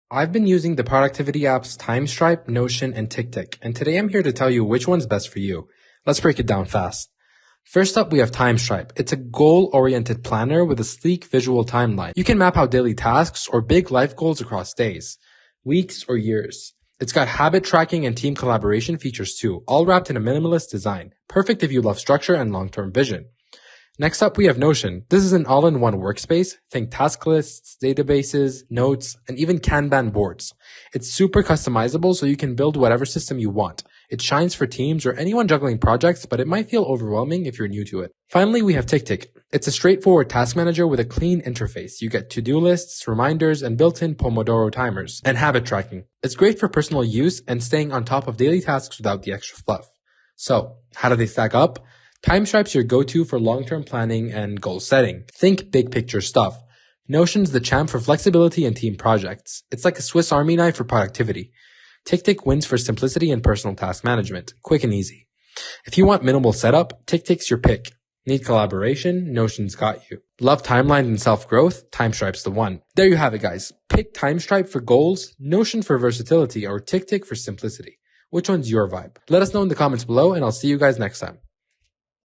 I've been using the productivity apps Timestripe, Notion, and TickTick, and today I'm here to tell you which one's best for you. Let's break it down fast. First up, we have Timestripe. It's a goal-oriented planner with a sleek visual timeline. You can map out daily tasks or big life goals across days, weeks, or years. It's got habit tracking and team collaboration features too, all wrapped in a minimalist design. Perfect if you love structure and long-term vision. Next up, we have Notion. This is an all-in-one workspace. Think task lists, databases, notes, and even Kanban boards. It's super customizable so you can build whatever system you want. It shines for teams or anyone juggling projects, but it might feel overwhelming if you're new to it. Finally, we have TickTick. It's a straightforward task manager with a clean interface. You get to-do lists, reminders, and built-in Pomodoro timers, and habit tracking. It's great for personal use and staying on top of daily tasks without the extra fluff. So, how do they stack up? Timestripe's your go-to for long-term planning and goal setting. Think big picture stuff. Notion's the champ for flexibility and team projects. It's like a Swiss Army knife for productivity. TickTick wins for simplicity and personal task management. Quick and easy. If you want minimal setup, TickTick's your pick. Need collaboration? Notion's got you. Love timelines and self-growth? Timestripe's the one. There you have it, guys. Pick Timestripe for goals, Notion for versatility, or TickTick for simplicity. Which one's your vibe? Let us know in the comments below, and I'll see you guys next time.